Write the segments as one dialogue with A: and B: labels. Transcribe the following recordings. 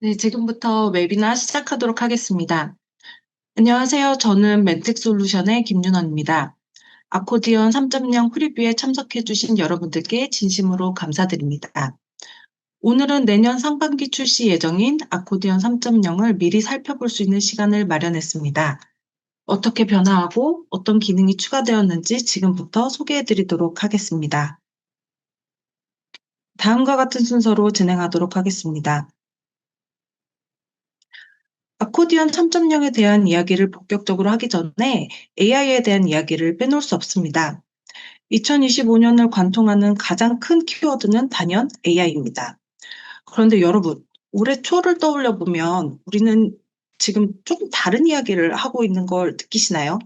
A: 네, 지금부터 웨비나 시작하도록 하겠습니다. 안녕하세요. 저는 멘텍 솔루션의 김윤원입니다. 아코디언 3.0 프리뷰에 참석해주신 여러분들께 진심으로 감사드립니다. 오늘은 내년 상반기 출시 예정인 아코디언 3.0을 미리 살펴볼 수 있는 시간을 마련했습니다. 어떻게 변화하고 어떤 기능이 추가되었는지 지금부터 소개해드리도록 하겠습니다. 다음과 같은 순서로 진행하도록 하겠습니다. 아코디언 3.0에 대한 이야기를 본격적으로 하기 전에 AI에 대한 이야기를 빼놓을 수 없습니다. 2025년을 관통하는 가장 큰 키워드는 단연 AI입니다. 그런데 여러분, 올해 초를 떠올려 보면 우리는 지금 조금 다른 이야기를 하고 있는 걸 느끼시나요?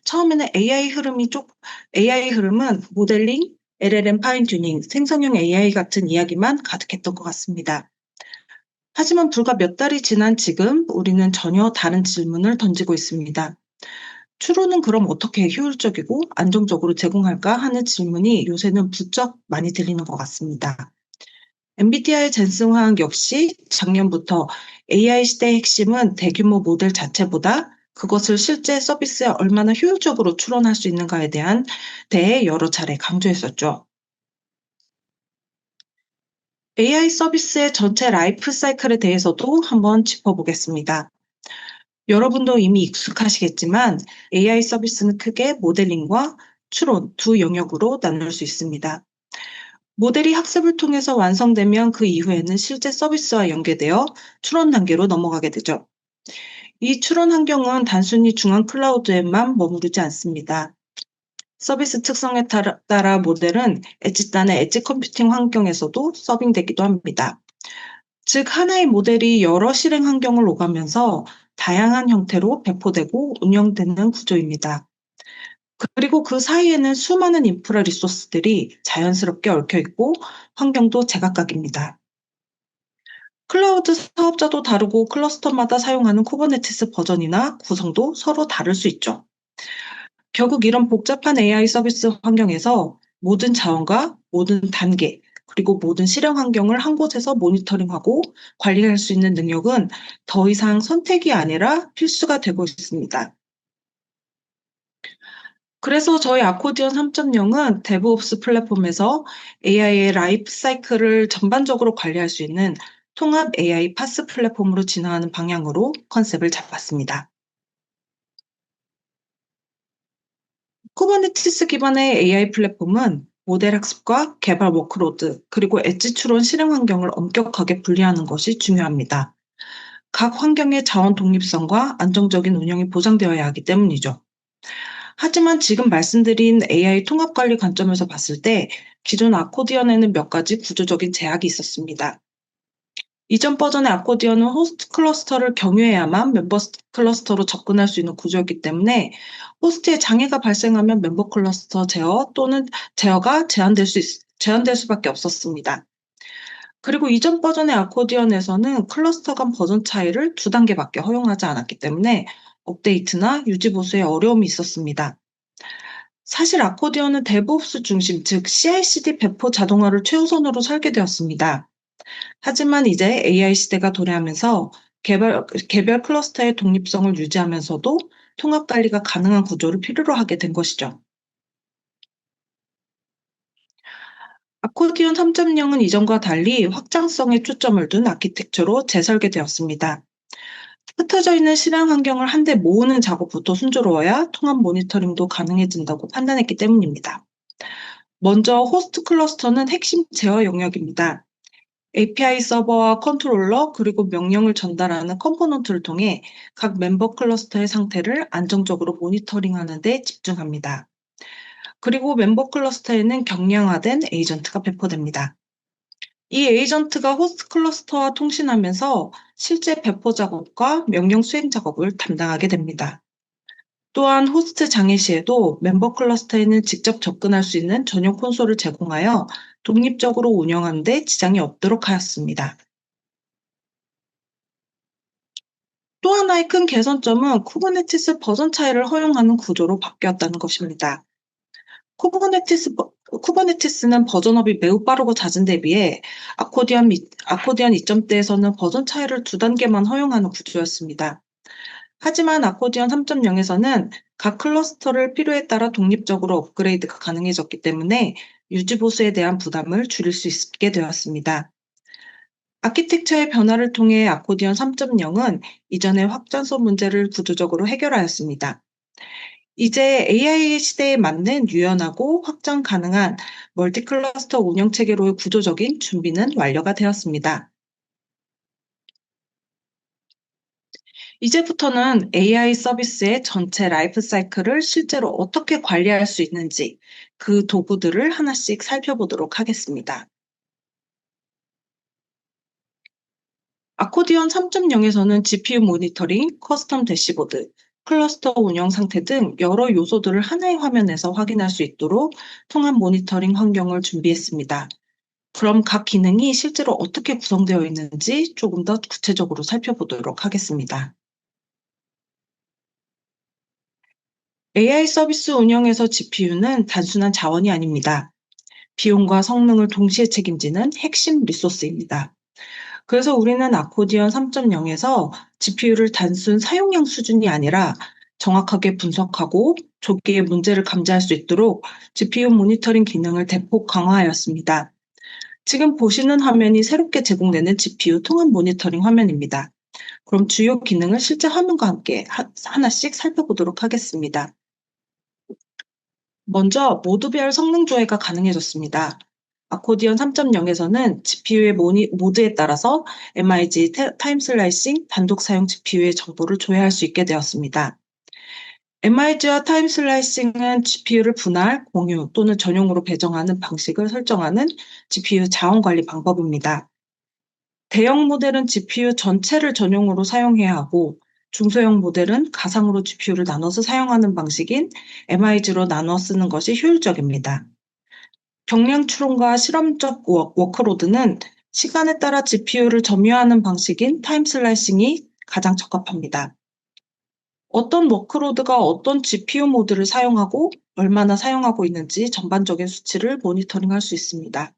A: 처음에는 AI 흐름은 모델링, LLM 파인 튜닝, 생성형 AI 같은 이야기만 가득했던 것 같습니다. 하지만 불과 몇 달이 지난 지금 우리는 전혀 다른 질문을 던지고 있습니다. 추론은 그럼 어떻게 효율적이고 안정적으로 제공할까 하는 질문이 요새는 부쩍 많이 들리는 것 같습니다. 엔비디아의 젠슨 황 역시 작년부터 AI 시대의 핵심은 대규모 모델 자체보다 그것을 실제 서비스에 얼마나 효율적으로 추론할 수 있는가에 대해 여러 차례 강조했었죠. AI 서비스의 전체 라이프 사이클에 대해서도 한번 짚어보겠습니다. 여러분도 이미 익숙하시겠지만 AI 서비스는 크게 모델링과 추론 두 영역으로 나눌 수 있습니다. 모델이 학습을 통해서 완성되면 그 이후에는 실제 서비스와 연계되어 추론 단계로 넘어가게 되죠. 이 추론 환경은 단순히 중앙 클라우드에만 머무르지 않습니다. 서비스 특성에 따라 모델은 엣지 단의 엣지 컴퓨팅 환경에서도 서빙되기도 합니다. 즉, 하나의 모델이 여러 실행 환경을 오가면서 다양한 형태로 배포되고 운영되는 구조입니다. 그리고 그 사이에는 수많은 인프라 리소스들이 자연스럽게 얽혀 있고 환경도 제각각입니다. 클라우드 사업자도 다르고 클러스터마다 사용하는 쿠버네티스 버전이나 구성도 서로 다를 수 있죠. 결국 이런 복잡한 AI 서비스 환경에서 모든 자원과 모든 단계, 그리고 모든 실행 환경을 한 곳에서 모니터링하고 관리할 수 있는 능력은 더 이상 선택이 아니라 필수가 되고 있습니다. 그래서 저희 아코디언 3.0은 데브옵스 플랫폼에서 AI의 라이프 사이클을 전반적으로 관리할 수 있는 통합 AI 파스 플랫폼으로 진화하는 방향으로 컨셉을 잡았습니다. 쿠버네티스 기반의 AI 플랫폼은 모델 학습과 개발 워크로드, 그리고 엣지 추론 실행 환경을 엄격하게 분리하는 것이 중요합니다. 각 환경의 자원 독립성과 안정적인 운영이 보장되어야 하기 때문이죠. 하지만 지금 말씀드린 AI 통합 관리 관점에서 봤을 때 기존 아코디언에는 몇 가지 구조적인 제약이 있었습니다. 이전 버전의 아코디언은 호스트 클러스터를 경유해야만 멤버 클러스터로 접근할 수 있는 구조였기 때문에 호스트에 장애가 발생하면 멤버 클러스터 제어 또는 제어가 제한될 수밖에 없었습니다. 그리고 이전 버전의 아코디언에서는 클러스터 간 버전 차이를 2단계밖에 허용하지 않았기 때문에 업데이트나 유지 보수에 어려움이 있었습니다. 사실 아코디언은 데브옵스 중심, 즉 CI/CD 배포 자동화를 최우선으로 설계되었습니다. 하지만 이제 AI 시대가 도래하면서 개별 클러스터의 독립성을 유지하면서도 통합 관리가 가능한 구조를 필요로 하게 된 것이죠. 아코디언 3.0은 이전과 달리 확장성에 초점을 둔 아키텍처로 재설계되었습니다. 흩어져 있는 실행 환경을 한데 모으는 작업부터 순조로워야 통합 모니터링도 가능해진다고 판단했기 때문입니다. 먼저 호스트 클러스터는 핵심 제어 영역입니다. API 서버와 컨트롤러 그리고 명령을 전달하는 컴포넌트를 통해 각 멤버 클러스터의 상태를 안정적으로 모니터링하는 데 집중합니다. 그리고 멤버 클러스터에는 경량화된 에이전트가 배포됩니다. 이 에이전트가 호스트 클러스터와 통신하면서 실제 배포 작업과 명령 수행 작업을 담당하게 됩니다. 또한 호스트 장애 시에도 멤버 클러스터에는 직접 접근할 수 있는 전용 콘솔을 제공하여 독립적으로 운영하는 데 지장이 없도록 하였습니다. 또 하나의 큰 개선점은 쿠버네티스 버전 차이를 허용하는 구조로 바뀌었다는 것입니다. 쿠버네티스는 버전업이 매우 빠르고 잦은 데 비해 아코디언 2점대에서는 버전 차이를 2단계만 허용하는 구조였습니다. 하지만 아코디언 3.0에서는 각 클러스터를 필요에 따라 독립적으로 업그레이드가 가능해졌기 때문에 유지 보수에 대한 부담을 줄일 수 있게 되었습니다. 아키텍처의 변화를 통해 아코디언 3.0은 이전의 확장성 문제를 구조적으로 해결하였습니다. 이제 AI 시대에 맞는 유연하고 확장 가능한 멀티 클러스터 운영 체계로의 구조적인 준비는 완료가 되었습니다. 이제부터는 AI 서비스의 전체 라이프 사이클을 실제로 어떻게 관리할 수 있는지 그 도구들을 하나씩 살펴보도록 하겠습니다. 아코디언 3.0에서는 GPU 모니터링, 커스텀 대시보드, 클러스터 운영 상태 등 여러 요소들을 하나의 화면에서 확인할 수 있도록 통합 모니터링 환경을 준비했습니다. 그럼 각 기능이 실제로 어떻게 구성되어 있는지 조금 더 구체적으로 살펴보도록 하겠습니다. AI 서비스 운영에서 GPU는 단순한 자원이 아닙니다. 비용과 성능을 동시에 책임지는 핵심 리소스입니다. 그래서 우리는 아코디언 3.0에서 GPU를 단순 사용량 수준이 아니라 정확하게 분석하고 조기에 문제를 감지할 수 있도록 GPU 모니터링 기능을 대폭 강화하였습니다. 지금 보시는 화면이 새롭게 제공되는 GPU 통합 모니터링 화면입니다. 그럼 주요 기능을 실제 화면과 함께 하나씩 살펴보도록 하겠습니다. 먼저 모드별 성능 조회가 가능해졌습니다. 아코디언 3.0에서는 GPU의 모드에 따라서 MIG 타임 슬라이싱 단독 사용 GPU의 정보를 조회할 수 있게 되었습니다. MIG와 타임 슬라이싱은 GPU를 분할, 공유 또는 전용으로 배정하는 방식을 설정하는 GPU 자원 관리 방법입니다. 대형 모델은 GPU 전체를 전용으로 사용해야 하고 중소형 모델은 가상으로 GPU를 나눠서 사용하는 방식인 MIG로 나눠 쓰는 것이 효율적입니다. 경량 추론과 실험적 워크로드는 시간에 따라 GPU를 점유하는 방식인 타임 슬라이싱이 가장 적합합니다. 어떤 워크로드가 어떤 GPU 모드를 사용하고 얼마나 사용하고 있는지 전반적인 수치를 모니터링할 수 있습니다.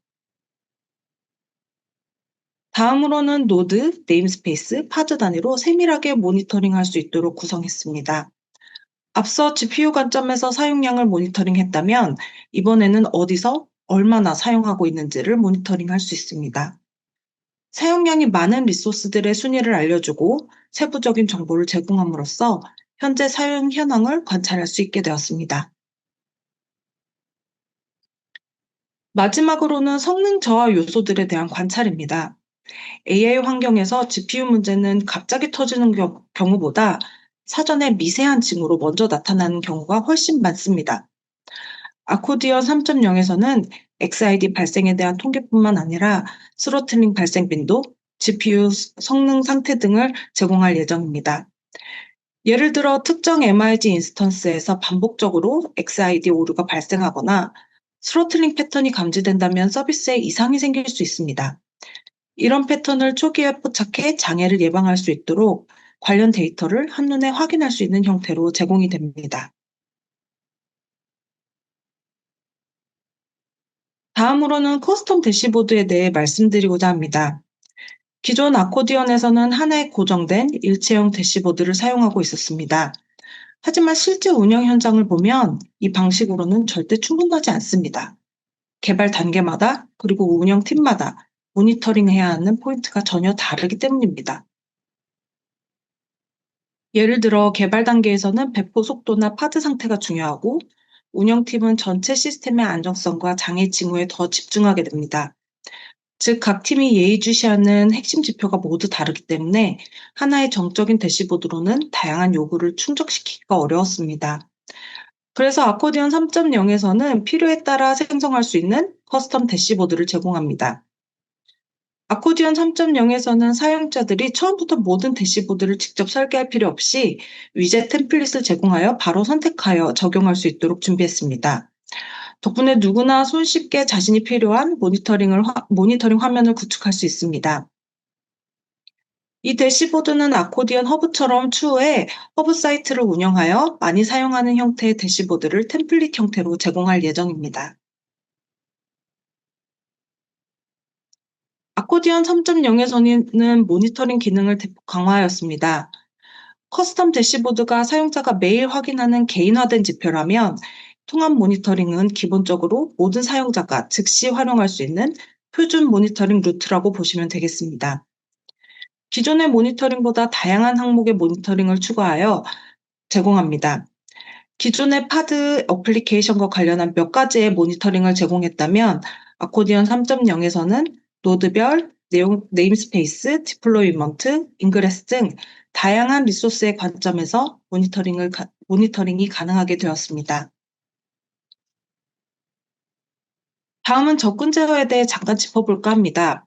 A: 다음으로는 노드, 네임스페이스, 파드 단위로 세밀하게 모니터링할 수 있도록 구성했습니다. 앞서 GPU 관점에서 사용량을 모니터링했다면 이번에는 어디서 얼마나 사용하고 있는지를 모니터링할 수 있습니다. 사용량이 많은 리소스들의 순위를 알려주고 세부적인 정보를 제공함으로써 현재 사용 현황을 관찰할 수 있게 되었습니다. 마지막으로는 성능 저하 요소들에 대한 관찰입니다. AI 환경에서 GPU 문제는 갑자기 터지는 경우보다 사전에 미세한 징후로 먼저 나타나는 경우가 훨씬 많습니다. 아코디언 3.0에서는 XID 발생에 대한 통계뿐만 아니라 스로틀링 발생 빈도, GPU 성능 상태 등을 제공할 예정입니다. 예를 들어 특정 MIG 인스턴스에서 반복적으로 XID 오류가 발생하거나 스로틀링 패턴이 감지된다면 서비스에 이상이 생길 수 있습니다. 이런 패턴을 초기에 포착해 장애를 예방할 수 있도록 관련 데이터를 한눈에 확인할 수 있는 형태로 제공이 됩니다. 다음으로는 커스텀 대시보드에 대해 말씀드리고자 합니다. 기존 아코디언에서는 하나의 고정된 일체형 대시보드를 사용하고 있었습니다. 하지만 실제 운영 현장을 보면 이 방식으로는 절대 충분하지 않습니다. 개발 단계마다 그리고 운영팀마다 모니터링해야 하는 포인트가 전혀 다르기 때문입니다. 예를 들어 개발 단계에서는 배포 속도나 파드 상태가 중요하고 운영팀은 전체 시스템의 안정성과 장애 징후에 더 집중하게 됩니다. 즉, 각 팀이 예의주시하는 핵심 지표가 모두 다르기 때문에 하나의 정적인 대시보드로는 다양한 요구를 충족시키기가 어려웠습니다. 그래서 아코디언 3.0에서는 필요에 따라 생성할 수 있는 커스텀 대시보드를 제공합니다. 아코디언 3.0에서는 사용자들이 처음부터 모든 대시보드를 직접 설계할 필요 없이 위젯 템플릿을 제공하여 바로 선택하여 적용할 수 있도록 준비했습니다. 덕분에 누구나 손쉽게 자신이 필요한 모니터링 화면을 구축할 수 있습니다. 이 대시보드는 아코디언 허브처럼 추후에 허브 사이트를 운영하여 많이 사용하는 형태의 대시보드를 템플릿 형태로 제공할 예정입니다. 아코디언 3.0에서는 모니터링 기능을 대폭 강화하였습니다. 커스텀 대시보드가 사용자가 매일 확인하는 개인화된 지표라면 통합 모니터링은 기본적으로 모든 사용자가 즉시 활용할 수 있는 표준 모니터링 루트라고 보시면 되겠습니다. 기존의 모니터링보다 다양한 항목의 모니터링을 추가하여 제공합니다. 기존의 파드 어플리케이션과 관련한 몇 가지의 모니터링을 제공했다면 아코디언 3.0에서는 노드별, 네임스페이스, 디플로이먼트, 인그레스 등 다양한 리소스의 관점에서 모니터링이 가능하게 되었습니다. 다음은 접근 제어에 대해 잠깐 짚어볼까 합니다.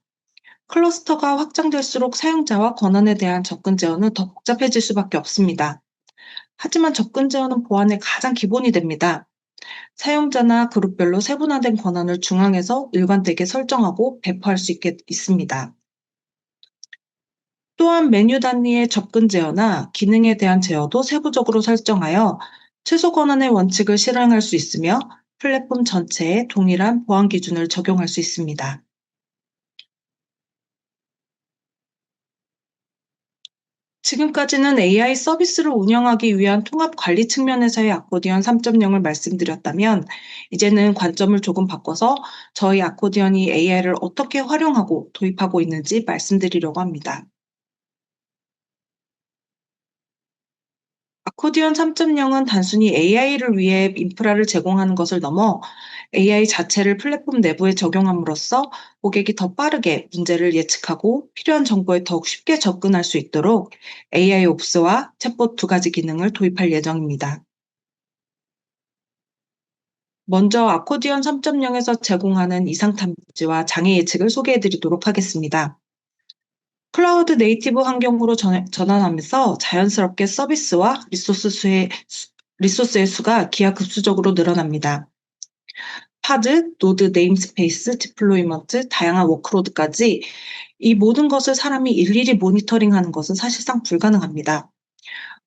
A: 클러스터가 확장될수록 사용자와 권한에 대한 접근 제어는 더 복잡해질 수밖에 없습니다. 하지만 접근 제어는 보안의 가장 기본이 됩니다. 사용자나 그룹별로 세분화된 권한을 중앙에서 일관되게 설정하고 배포할 수 있습니다. 또한 메뉴 단위의 접근 제어나 기능에 대한 제어도 세부적으로 설정하여 최소 권한의 원칙을 실행할 수 있으며 플랫폼 전체에 동일한 보안 기준을 적용할 수 있습니다. 지금까지는 AI 서비스를 운영하기 위한 통합 관리 측면에서의 아코디언 3.0을 말씀드렸다면, 이제는 관점을 조금 바꿔서 저희 아코디언이 AI를 어떻게 활용하고 도입하고 있는지 말씀드리려고 합니다. 아코디언 3.0은 단순히 AI를 위해 인프라를 제공하는 것을 넘어 AI 자체를 플랫폼 내부에 적용함으로써 고객이 더 빠르게 문제를 예측하고 필요한 정보에 더욱 쉽게 접근할 수 있도록 AI 옵스와 챗봇 두 가지 기능을 도입할 예정입니다. 먼저 아코디언 3.0에서 제공하는 이상 탐지와 장애 예측을 소개해 드리도록 하겠습니다. 클라우드 네이티브 환경으로 전환하면서 자연스럽게 서비스와 리소스의 수가 기하급수적으로 늘어납니다. 파드, 노드, 네임스페이스, 디플로이먼트, 다양한 워크로드까지 이 모든 것을 사람이 일일이 모니터링하는 것은 사실상 불가능합니다.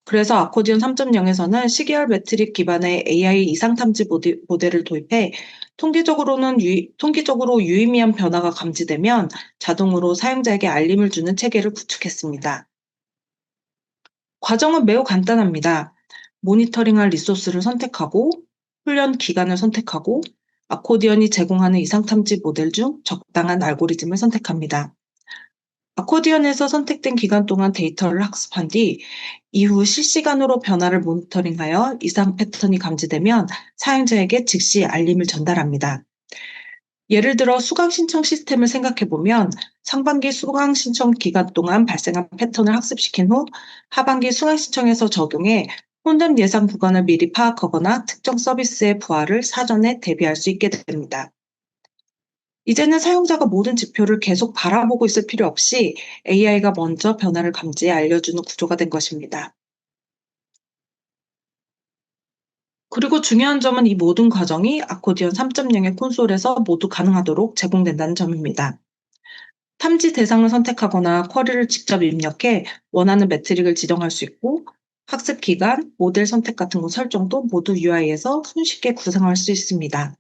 A: 그래서 아코디언 3.0에서는 시계열 매트릭 기반의 AI 이상 탐지 모델을 도입해 통계적으로 유의미한 변화가 감지되면 자동으로 사용자에게 알림을 주는 체계를 구축했습니다. 과정은 매우 간단합니다. 모니터링할 리소스를 선택하고, 훈련 기간을 선택하고, 아코디언이 제공하는 이상 탐지 모델 중 적당한 알고리즘을 선택합니다. 아코디언에서 선택된 기간 동안 데이터를 학습한 뒤 이후 실시간으로 변화를 모니터링하여 이상 패턴이 감지되면 사용자에게 즉시 알림을 전달합니다. 예를 들어 수강 신청 시스템을 생각해 보면 상반기 수강 신청 기간 동안 발생한 패턴을 학습시킨 후 하반기 수강 신청에서 적용해 혼잡 예상 구간을 미리 파악하거나 특정 서비스의 부활을 사전에 대비할 수 있게 됩니다. 이제는 사용자가 모든 지표를 계속 바라보고 있을 필요 없이 AI가 먼저 변화를 감지해 알려주는 구조가 된 것입니다. 그리고 중요한 점은 이 모든 과정이 아코디언 3.0의 콘솔에서 모두 가능하도록 제공된다는 점입니다. 탐지 대상을 선택하거나 쿼리를 직접 입력해 원하는 매트릭을 지정할 수 있고, 학습 기간, 모델 선택 같은 것 설정도 모두 UI에서 손쉽게 구성할 수 있습니다.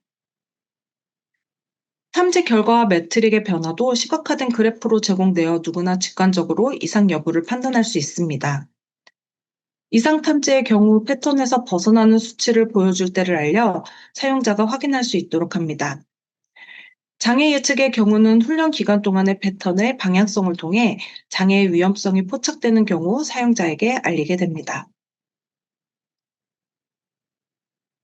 A: 탐지 결과와 매트릭의 변화도 시각화된 그래프로 제공되어 누구나 직관적으로 이상 여부를 판단할 수 있습니다. 이상 탐지의 경우 패턴에서 벗어나는 수치를 보여줄 때를 알려 사용자가 확인할 수 있도록 합니다. 장애 예측의 경우는 훈련 기간 동안의 패턴의 방향성을 통해 장애의 위험성이 포착되는 경우 사용자에게 알리게 됩니다.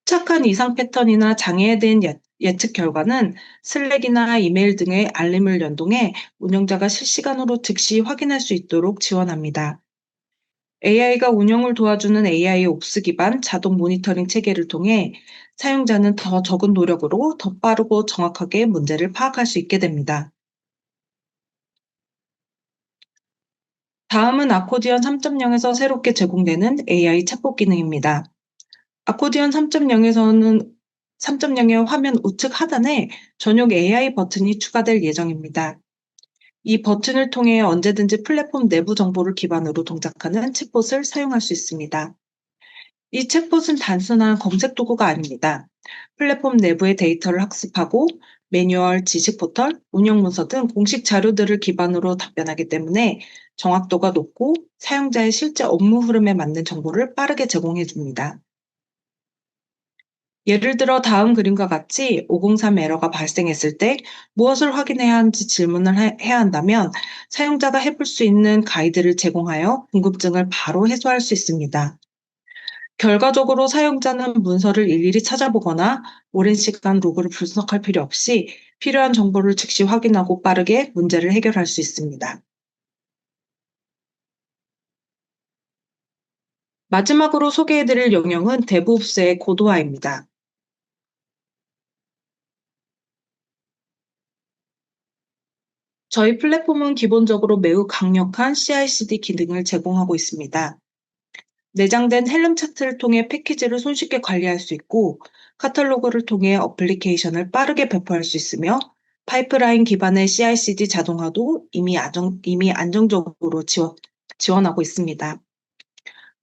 A: 포착한 이상 패턴이나 장애에 대한 예측 결과는 슬랙이나 이메일 등의 알림을 연동해 운영자가 실시간으로 즉시 확인할 수 있도록 지원합니다. AI가 운영을 도와주는 AI 옵스 기반 자동 모니터링 체계를 통해 사용자는 더 적은 노력으로 더 빠르고 정확하게 문제를 파악할 수 있게 됩니다. 다음은 아코디언 3.0에서 새롭게 제공되는 AI 챗봇 기능입니다. 아코디언 3.0의 화면 우측 하단에 전용 AI 버튼이 추가될 예정입니다. 이 버튼을 통해 언제든지 플랫폼 내부 정보를 기반으로 동작하는 챗봇을 사용할 수 있습니다. 이 챗봇은 단순한 검색 도구가 아닙니다. 플랫폼 내부의 데이터를 학습하고 매뉴얼, 지식 포털, 운영 문서 등 공식 자료들을 기반으로 답변하기 때문에 정확도가 높고 사용자의 실제 업무 흐름에 맞는 정보를 빠르게 제공해 줍니다. 예를 들어 다음 그림과 같이 503 에러가 발생했을 때 무엇을 확인해야 하는지 질문을 해야 한다면 사용자가 해볼 수 있는 가이드를 제공하여 궁금증을 바로 해소할 수 있습니다. 결과적으로 사용자는 문서를 일일이 찾아보거나 오랜 시간 로그를 분석할 필요 없이 필요한 정보를 즉시 확인하고 빠르게 문제를 해결할 수 있습니다. 마지막으로 소개해드릴 영역은 데브옵스의 고도화입니다. 저희 플랫폼은 기본적으로 매우 강력한 CI/CD 기능을 제공하고 있습니다. 내장된 헬름 차트를 통해 패키지를 손쉽게 관리할 수 있고, 카탈로그를 통해 어플리케이션을 빠르게 배포할 수 있으며, 파이프라인 기반의 CI/CD 자동화도 이미 안정적으로 지원하고 있습니다.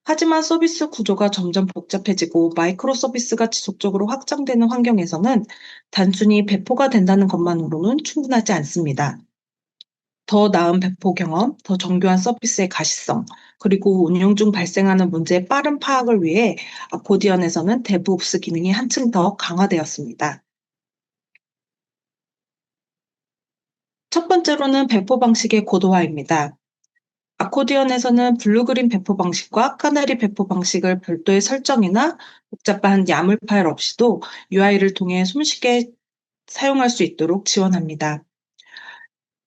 A: 하지만 서비스 구조가 점점 복잡해지고 마이크로 서비스가 지속적으로 확장되는 환경에서는 단순히 배포가 된다는 것만으로는 충분하지 않습니다. 더 나은 배포 경험, 더 정교한 서비스의 가시성, 그리고 운영 중 발생하는 문제의 빠른 파악을 위해 아코디언에서는 데브옵스 기능이 한층 더 강화되었습니다. 첫 번째로는 배포 방식의 고도화입니다. 아코디언에서는 블루그린 배포 방식과 카나리 배포 방식을 별도의 설정이나 복잡한 야물 파일 없이도 UI를 통해 손쉽게 사용할 수 있도록 지원합니다.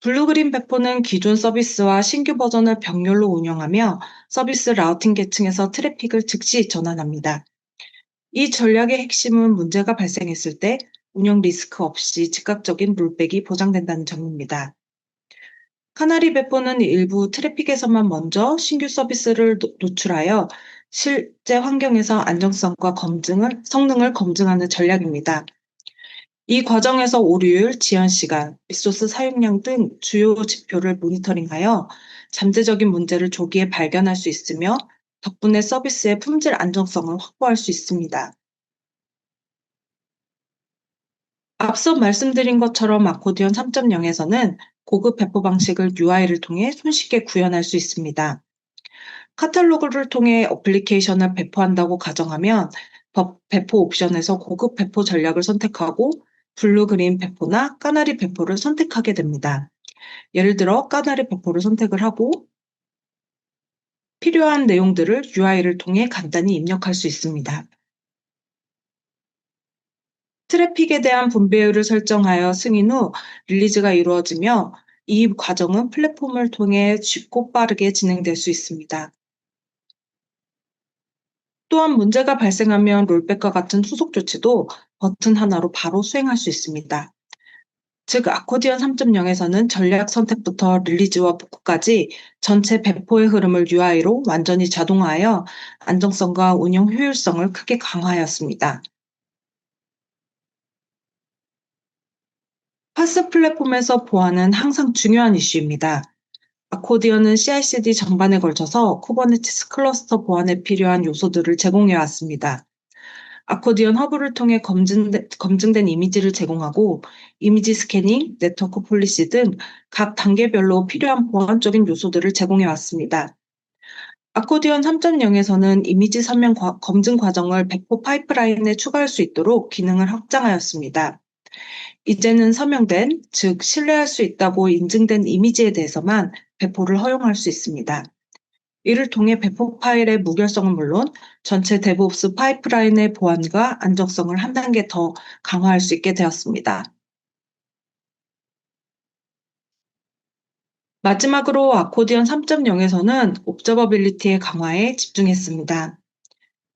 A: 블루그린 배포는 기존 서비스와 신규 버전을 병렬로 운영하며 서비스 라우팅 계층에서 트래픽을 즉시 전환합니다. 이 전략의 핵심은 문제가 발생했을 때 운영 리스크 없이 즉각적인 롤백이 보장된다는 점입니다. 카나리 배포는 일부 트래픽에서만 먼저 신규 서비스를 노출하여 실제 환경에서 안정성과 성능을 검증하는 전략입니다. 이 과정에서 오류율, 지연 시간, 리소스 사용량 등 주요 지표를 모니터링하여 잠재적인 문제를 조기에 발견할 수 있으며 덕분에 서비스의 품질 안정성을 확보할 수 있습니다. 앞서 말씀드린 것처럼 아코디언 3.0에서는 고급 배포 방식을 UI를 통해 손쉽게 구현할 수 있습니다. 카탈로그를 통해 어플리케이션을 배포한다고 가정하면 배포 옵션에서 고급 배포 전략을 선택하고 블루 그린 배포나 까나리 배포를 선택하게 됩니다. 예를 들어 까나리 배포를 선택을 하고 필요한 내용들을 UI를 통해 간단히 입력할 수 있습니다. 트래픽에 대한 분배율을 설정하여 승인 후 릴리즈가 이루어지며 이 과정은 플랫폼을 통해 쉽고 빠르게 진행될 수 있습니다. 또한 문제가 발생하면 롤백과 같은 후속 조치도 버튼 하나로 바로 수행할 수 있습니다. 즉, 아코디언 3.0에서는 전략 선택부터 릴리즈와 복구까지 전체 배포의 흐름을 UI로 완전히 자동화하여 안정성과 운영 효율성을 크게 강화하였습니다. 파스 플랫폼에서 보안은 항상 중요한 이슈입니다. 아코디언은 CI/CD 전반에 걸쳐서 쿠버네티스 클러스터 보안에 필요한 요소들을 제공해 왔습니다. 아코디언 허브를 통해 검증된 이미지를 제공하고 이미지 스캐닝, 네트워크 폴리시 등 각 단계별로 필요한 보안적인 요소들을 제공해 왔습니다. 아코디언 3.0에서는 이미지 검증 과정을 배포 파이프라인에 추가할 수 있도록 기능을 확장하였습니다. 이제는 서명된, 즉 신뢰할 수 있다고 인증된 이미지에 대해서만 배포를 허용할 수 있습니다. 이를 통해 배포 파일의 무결성은 물론 전체 데브옵스 파이프라인의 보안과 안정성을 한 단계 더 강화할 수 있게 되었습니다. 마지막으로 아코디언 3.0에서는 옵저버빌리티의 강화에 집중했습니다.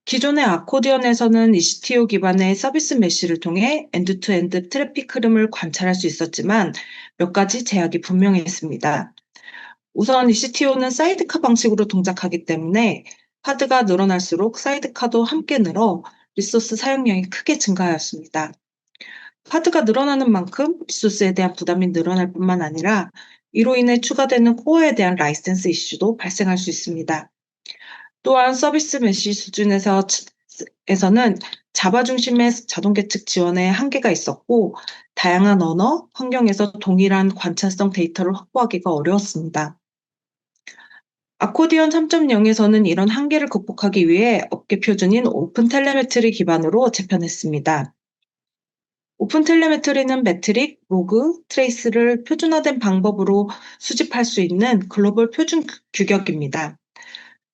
A: 기존의 아코디언에서는 ECTO 기반의 서비스 메쉬를 통해 엔드투엔드 트래픽 흐름을 관찰할 수 있었지만 몇 가지 제약이 분명했습니다. 우선 ECTO는 사이드카 방식으로 동작하기 때문에 파드가 늘어날수록 사이드카도 함께 늘어 리소스 사용량이 크게 증가하였습니다. 파드가 늘어나는 만큼 리소스에 대한 부담이 늘어날 뿐만 아니라 이로 인해 추가되는 코어에 대한 라이센스 이슈도 발생할 수 있습니다. 또한 서비스 메쉬 수준에서는 자바 중심의 자동 계측 지원에 한계가 있었고, 다양한 언어, 환경에서 동일한 관찰성 데이터를 확보하기가 어려웠습니다. 아코디언 3.0에서는 이런 한계를 극복하기 위해 업계 표준인 오픈 텔레메트리 기반으로 재편했습니다. 오픈 텔레메트리는 매트릭, 로그, 트레이스를 표준화된 방법으로 수집할 수 있는 글로벌 표준 규격입니다.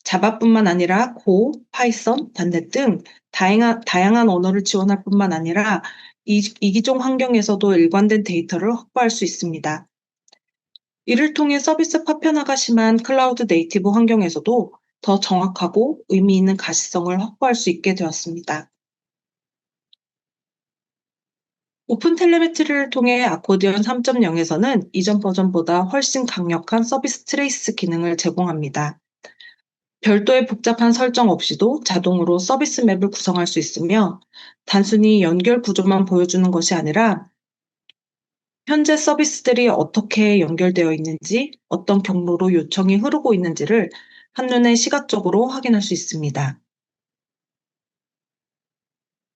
A: 자바뿐만 아니라 고, 파이썬, 단넷 등 다양한 언어를 지원할 뿐만 아니라 이기종 환경에서도 일관된 데이터를 확보할 수 있습니다. 이를 통해 서비스 파편화가 심한 클라우드 네이티브 환경에서도 더 정확하고 의미 있는 가시성을 확보할 수 있게 되었습니다. 오픈 텔레메트리를 통해 아코디언 3.0에서는 이전 버전보다 훨씬 강력한 서비스 트레이스 기능을 제공합니다. 별도의 복잡한 설정 없이도 자동으로 서비스 맵을 구성할 수 있으며, 단순히 연결 구조만 보여주는 것이 아니라 현재 서비스들이 어떻게 연결되어 있는지, 어떤 경로로 요청이 흐르고 있는지를 한눈에 시각적으로 확인할 수 있습니다.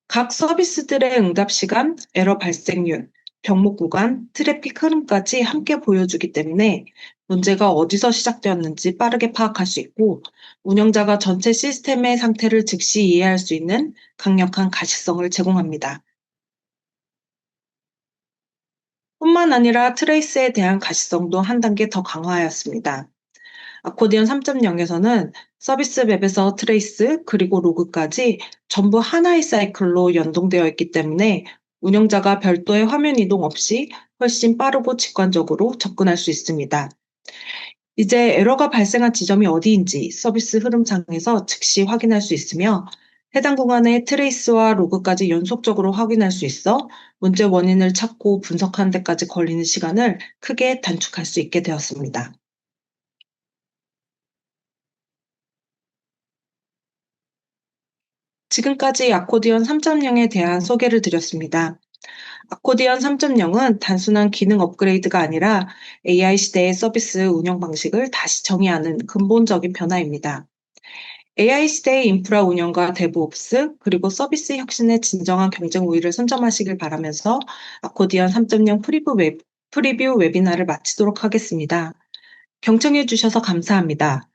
A: 각 서비스들의 응답 시간, 에러 발생률, 병목 구간, 트래픽 흐름까지 함께 보여주기 때문에 문제가 어디서 시작되었는지 빠르게 파악할 수 있고, 운영자가 전체 시스템의 상태를 즉시 이해할 수 있는 강력한 가시성을 제공합니다. 뿐만 아니라 트레이스에 대한 가시성도 한 단계 더 강화하였습니다. 아코디언 3.0에서는 서비스 맵에서 트레이스 그리고 로그까지 전부 하나의 사이클로 연동되어 있기 때문에 운영자가 별도의 화면 이동 없이 훨씬 빠르고 직관적으로 접근할 수 있습니다. 이제 에러가 발생한 지점이 어디인지 서비스 흐름창에서 즉시 확인할 수 있으며, 해당 구간의 트레이스와 로그까지 연속적으로 확인할 수 있어 문제 원인을 찾고 분석하는 데까지 걸리는 시간을 크게 단축할 수 있게 되었습니다. 지금까지 아코디언 3.0에 대한 소개를 드렸습니다. 아코디언 3.0은 단순한 기능 업그레이드가 아니라 AI 시대의 서비스 운영 방식을 다시 정의하는 근본적인 변화입니다. AI 시대의 인프라 운영과 데브옵스, 그리고 서비스 혁신의 진정한 경쟁 우위를 선점하시길 바라면서 아코디언 3.0 프리뷰 웨비나를 마치도록 하겠습니다. 경청해 주셔서 감사합니다.